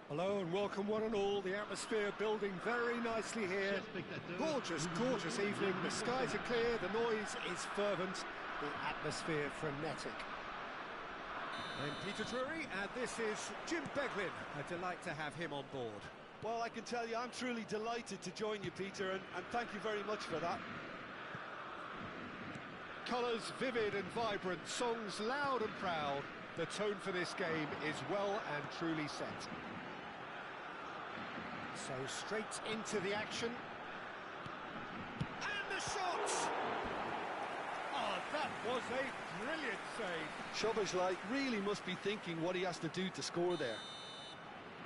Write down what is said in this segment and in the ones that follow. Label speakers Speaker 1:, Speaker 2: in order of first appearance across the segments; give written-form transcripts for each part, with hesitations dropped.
Speaker 1: Hello and welcome one and all. The atmosphere building very nicely here. Gorgeous, gorgeous evening. The skies are clear, the noise is fervent, the atmosphere frenetic. I'm Peter Drury and this is Jim Beglin. A delight to have him on board.
Speaker 2: Well, I can tell you I'm truly delighted to join you, Peter, and thank you very much for that.
Speaker 1: Colours vivid and vibrant, songs loud and proud. The tone for this game is well and truly set. So straight into the action. And the shot! Oh, that was a brilliant save.
Speaker 2: Szoboszlai really must be thinking what he has to do to score there.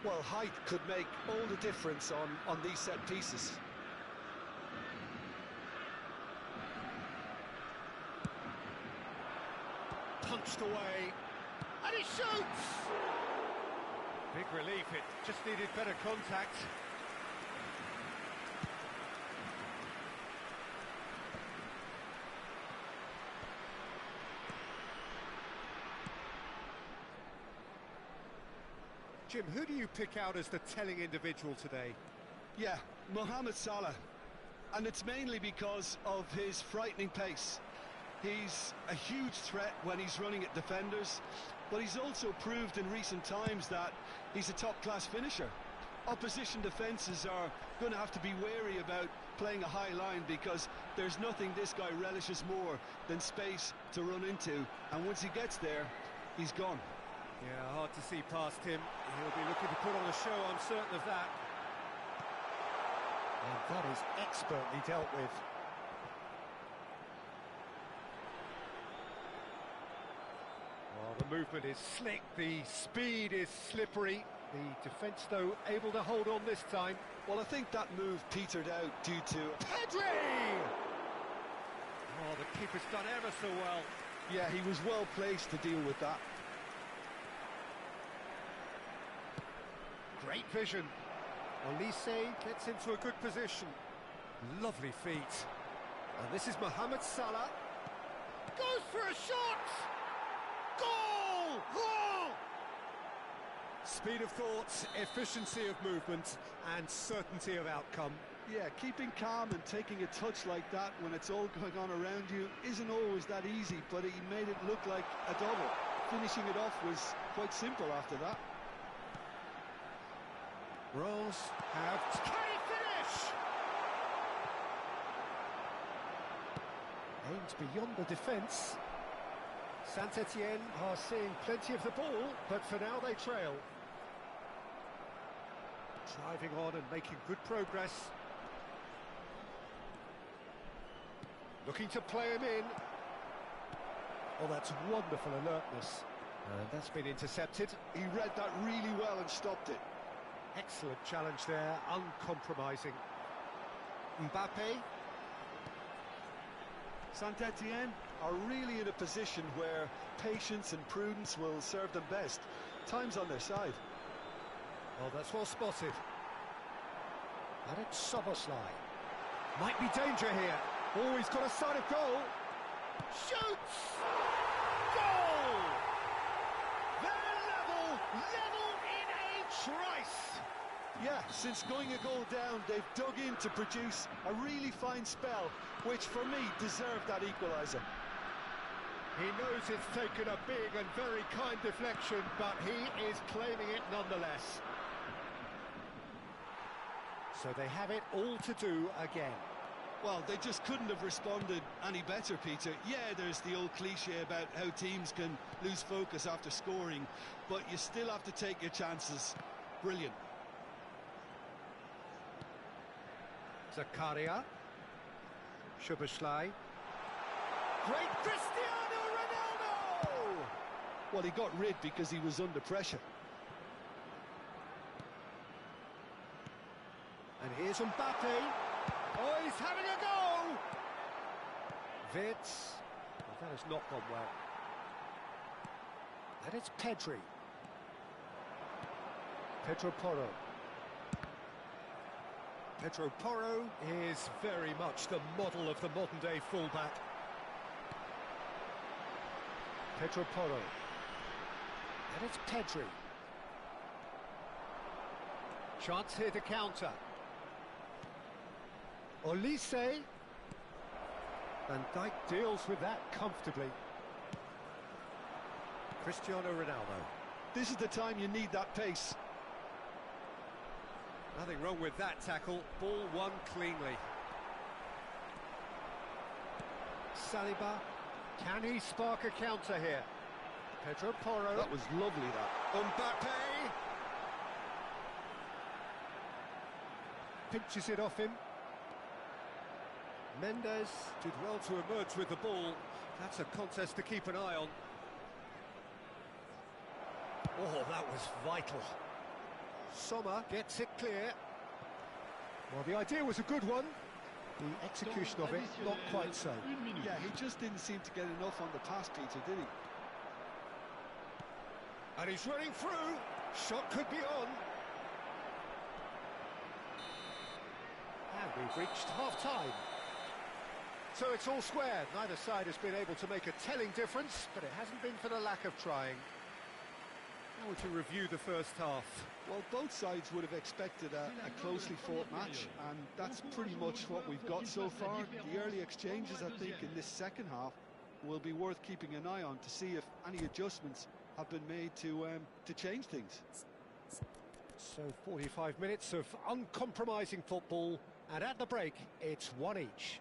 Speaker 2: Well, height could make all the difference on these set pieces.
Speaker 1: Punched away. And he shoots! Big relief, it just needed better contact. Jim, who do you pick out as the telling individual today?
Speaker 2: Yeah, Mohamed Salah. And it's mainly because of his frightening pace. He's a huge threat when he's running at defenders, but he's also proved in recent times that he's a top-class finisher. Opposition defences are going to have to be wary about playing a high line because there's nothing this guy relishes more than space to run into, and once he gets there, he's gone.
Speaker 1: Yeah, hard to see past him. He'll be looking to put on a show, I'm certain of that. And that is expertly dealt with. Well, the movement is slick, the speed is slippery. The defence, though, able to hold on this time.
Speaker 2: Well, I think that move petered out due to...
Speaker 1: Pedri! Oh, the keeper's done ever so well.
Speaker 2: Yeah, he was well placed to deal with that.
Speaker 1: Great vision. Olise gets into a good position. Lovely feet. And this is Mohamed Salah. Goes for a shot! Goal! Goal! Speed of thought, efficiency of movement, and certainty of outcome.
Speaker 2: Yeah, keeping calm and taking a touch like that when it's all going on around you isn't always that easy, but he made it look like a double. Finishing it off was quite simple after that.
Speaker 1: Rolls have... Can he finish? Aimed beyond the defence. Saint-Etienne are seeing plenty of the ball, but for now they trail. Driving on and making good progress. Looking to play him in. Oh, that's wonderful alertness. And that's been intercepted.
Speaker 2: He read that really well and stopped it.
Speaker 1: Excellent challenge there, uncompromising. Mbappe.
Speaker 2: Saint-Etienne are really in a position where patience and prudence will serve them best. Time's on their side.
Speaker 1: Oh, that's well spotted. And it's Szoboszlai. Might be danger here. Oh, he's got a sight of goal. Shoots! Goal! They're level in a trice.
Speaker 2: Yeah, since going a goal down, they've dug in to produce a really fine spell, which for me deserved that equaliser.
Speaker 1: He knows it's taken a big and very kind deflection, but he is claiming it nonetheless. So they have it all to do again.
Speaker 2: Well, they just couldn't have responded any better, Peter. Yeah, there's the old cliche about how teams can lose focus after scoring, but you still have to take your chances. Brilliant.
Speaker 1: Zakaria. Szoboszlai. Great Cristiano Ronaldo!
Speaker 2: Well, he got rid because he was under pressure.
Speaker 1: And here's Mbappe. Oh, he's having a go! Vitz. Well, that has not gone well. And it's Pedri. Pedro Porro. Pedro Porro is very much the model of the modern-day fullback. Pedro Porro. And it's Pedri. Chance here to counter. Olise. Van Dijk deals with that comfortably. Cristiano Ronaldo.
Speaker 2: This is the time you need that pace.
Speaker 1: Nothing wrong with that tackle. Ball won cleanly. Saliba. Can he spark a counter here? Pedro Porro.
Speaker 2: That was lovely, that.
Speaker 1: Mbappe. Pinches it off him. Mendes did well to emerge with the ball. That's a contest to keep an eye on. Oh, that was vital. Sommer gets it clear. Well, the idea was a good one. The execution of it, not quite so.
Speaker 2: Yeah, he just didn't seem to get enough on the pass, Peter, did he?
Speaker 1: And he's running through. Shot could be on. And we've reached half-time. So it's all square. Neither side has been able to make a telling difference, but it hasn't been for the lack of trying. Now to review the first half.
Speaker 2: Well, both sides would have expected a closely fought match, and that's pretty much what we've got so far. The early exchanges, I think, in this second half will be worth keeping an eye on to see if any adjustments have been made to change things.
Speaker 1: So 45 minutes of uncompromising football, and at the break, it's one each.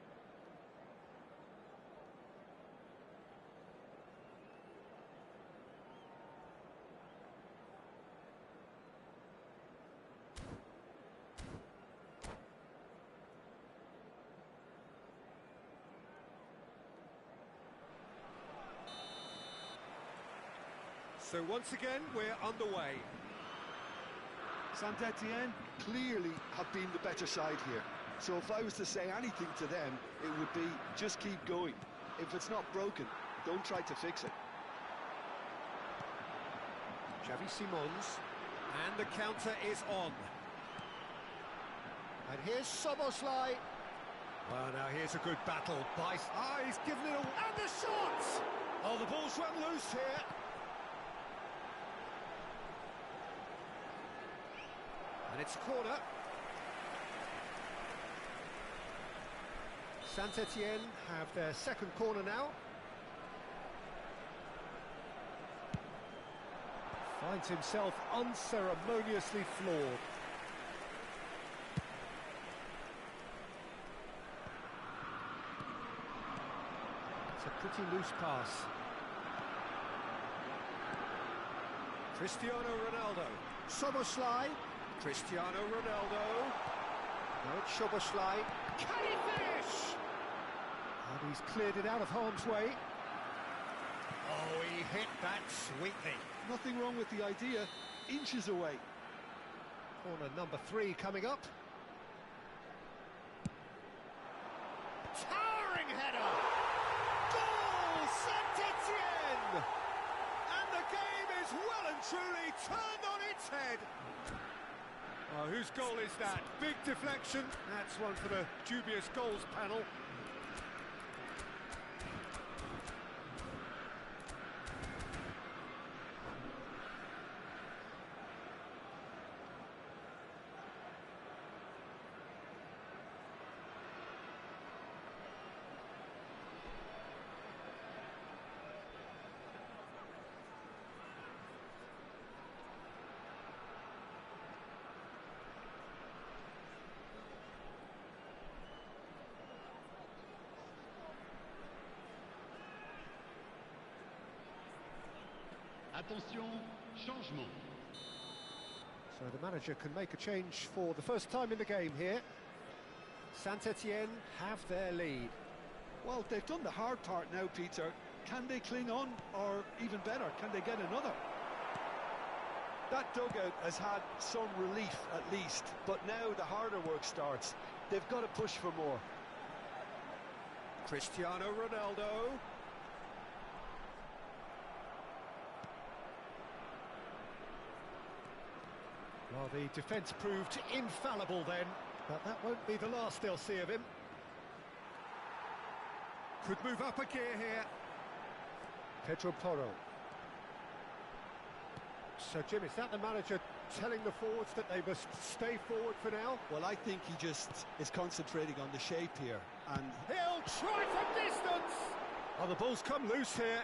Speaker 1: So once again, we're underway.
Speaker 2: Saint-Etienne clearly have been the better side here. So if I was to say anything to them, it would be just keep going. If it's not broken, don't try to fix it.
Speaker 1: Xavi Simons, and the counter is on. And here's Szoboszlai. Well, now here's a good battle. He's given it away. And the shot! Oh, the ball's run loose here. And it's a corner. Saint-Etienne have their second corner now. Finds himself unceremoniously floored. It's a pretty loose pass. Cristiano Ronaldo. Szoboszlai. Cristiano Ronaldo. Now it's Szoboszlai. Can he finish? And he's cleared it out of harm's way. Oh, he hit that sweetly.
Speaker 2: Nothing wrong with the idea. Inches away.
Speaker 1: Corner number 3 coming up. Towering header. Goal, Saint-Etienne! And the game is well and truly turned on its head. Oh, whose goal is that? Big deflection. That's one for the dubious goals panel.
Speaker 3: Attention, changement.
Speaker 1: So the manager can make a change for the first time in the game here. Saint-Etienne have their lead.
Speaker 2: Well, they've done the hard part now, Peter. Can they cling on, or even better, can they get another? That dugout has had some relief at least, but now the harder work starts. They've got to push for more.
Speaker 1: Cristiano Ronaldo. Well, the defence proved infallible then, but that won't be the last they'll see of him. Could move up a gear here. Pedro Porro. So, Jim, is that the manager telling the forwards that they must stay forward for now?
Speaker 2: Well, I think he just is concentrating on the shape here, and
Speaker 1: He'll try from distance! Oh, the ball's come loose here.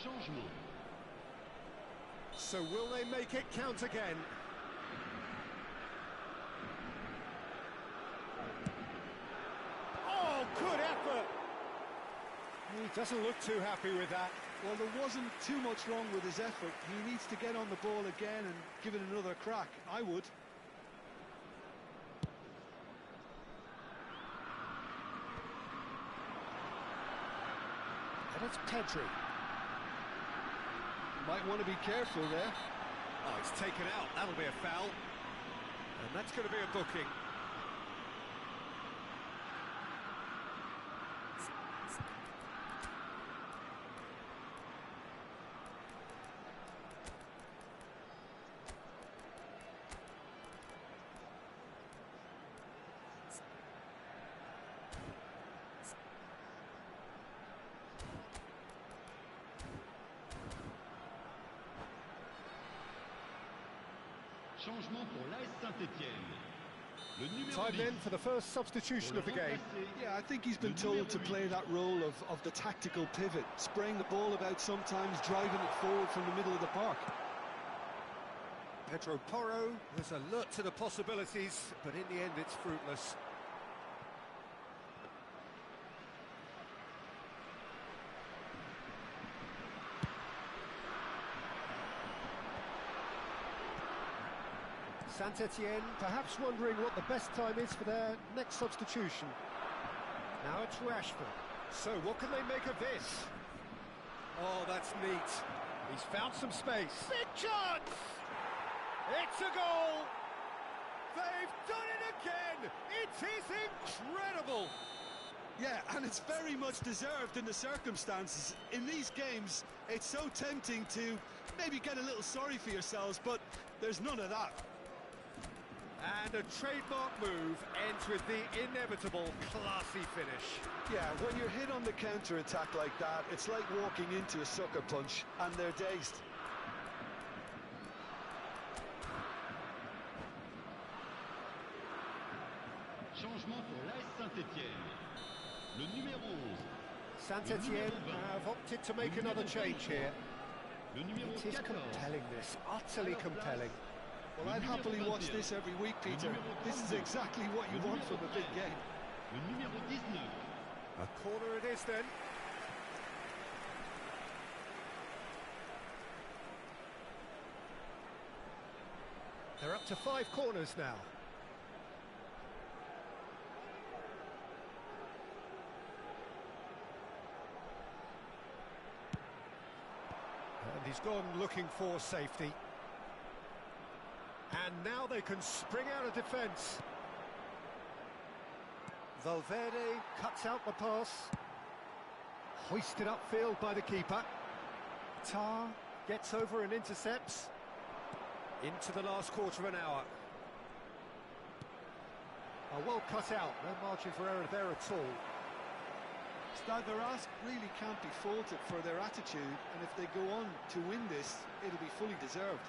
Speaker 3: Changement.
Speaker 1: So will they make it count again? Oh, good effort! He doesn't look too happy with that.
Speaker 2: well, there wasn't too much wrong with his effort. He needs to get on the ball again and give it another crack. I would.
Speaker 1: And it's Pedri.
Speaker 2: Might want to be careful there.
Speaker 1: Oh, it's taken out. That'll be a foul. And that's going to be a booking.
Speaker 3: Changement pour l'AS Saint-Étienne. Le numéro
Speaker 1: Time
Speaker 3: 10.
Speaker 1: then for the first substitution of the game.
Speaker 2: Yeah, I think he's been told to play that role of the tactical pivot, spraying the ball about sometimes, driving it forward from the middle of the park.
Speaker 1: Pedro Porro was alert to the possibilities, but in the end it's fruitless. Saint-Étienne perhaps wondering what the best time is for their next substitution. Now it's Rashford. So what can they make of this? Oh, that's neat. He's found some space. Big chance! It's a goal! They've done it again! It is incredible!
Speaker 2: Yeah, and it's very much deserved in the circumstances. In these games, it's so tempting to maybe get a little sorry for yourselves, but there's none of that.
Speaker 1: And a trademark move ends with the inevitable classy finish.
Speaker 2: Yeah, when you're hit on the counter-attack like that, it's like walking into a sucker punch, and they're dazed.
Speaker 3: Changement pour l'AS Saint-Étienne. Le numéro 11.
Speaker 1: Saint-Étienne have opted to make another change here.
Speaker 3: Le numéro
Speaker 1: It is
Speaker 3: 14.
Speaker 1: compelling, this. Utterly compelling.
Speaker 2: Well, I'd happily watch this every week, Peter. This is exactly what you want from a big game.
Speaker 3: Le numéro 19.
Speaker 1: A corner it is then. They're up to 5 corners now. And he's gone looking for safety. And now they can spring out of defence. Valverde cuts out the pass. Hoisted upfield by the keeper. Tar gets over and intercepts. Into the last quarter of an hour. Well cut out, no margin for error there at all.
Speaker 2: Stade Rask really can't be faulted for their attitude, and if they go on to win this, it'll be fully deserved.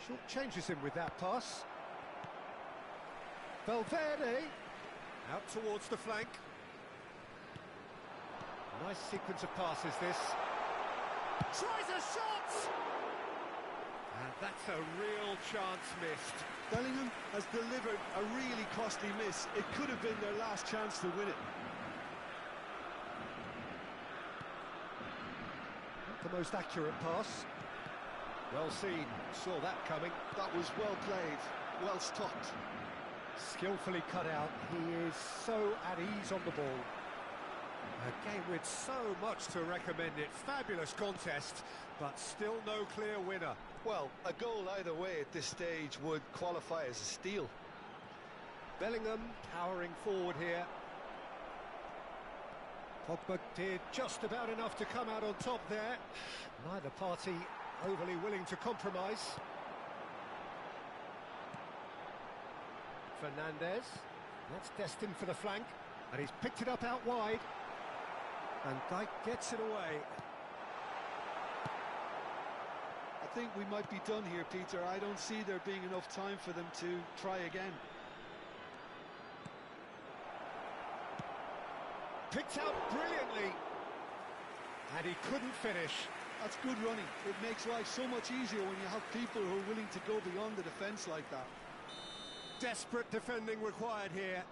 Speaker 1: Short changes him with that pass. Valverde out towards the flank. Nice sequence of passes this. Tries a shot! And that's a real chance missed.
Speaker 2: Bellingham has delivered a really costly miss. It could have been their last chance to win it.
Speaker 1: Not the most accurate pass. Well seen, saw that coming.
Speaker 2: That was well played, well stopped.
Speaker 1: Skillfully cut out, he is so at ease on the ball. A game with so much to recommend it. Fabulous contest, but still no clear winner.
Speaker 2: Well, a goal either way at this stage would qualify as a steal.
Speaker 1: Bellingham powering forward here. Pogba did just about enough to come out on top there. Neither party overly willing to compromise. Fernandez, that's destined for the flank, and he's picked it up out wide. And Dijk gets it away.
Speaker 2: I think we might be done here, Peter. I don't see there being enough time for them to try again.
Speaker 1: Picked out brilliantly. And he couldn't finish.
Speaker 2: That's good running. It makes life so much easier when you have people who are willing to go beyond the defence like that.
Speaker 1: Desperate defending required here.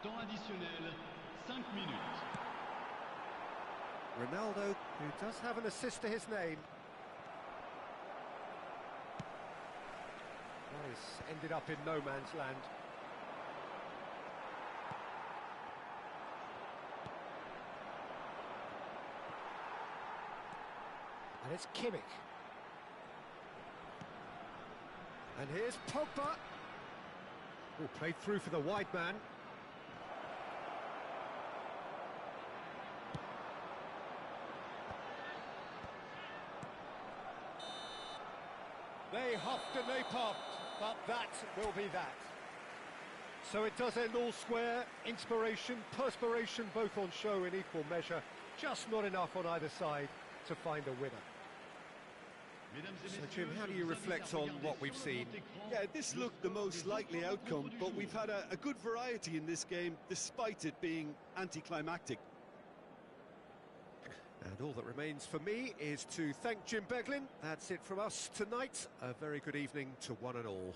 Speaker 3: Temps additionnel, 5 minutes.
Speaker 1: Ronaldo, who does have an assist to his name. That has ended up in no man's land. And it's Kimmich. And here's Pogba. Oh, played through for the wide man. They huffed and they puffed, but that will be that. So it does end all square. Inspiration, perspiration, both on show in equal measure. Just not enough on either side to find a winner. So Jim, how do you reflect on what we've seen?
Speaker 2: Yeah, this looked the most likely outcome, but we've had a good variety in this game, despite it being anticlimactic.
Speaker 1: And all that remains for me is to thank Jim Beglin. That's it from us tonight. A very good evening to one and all.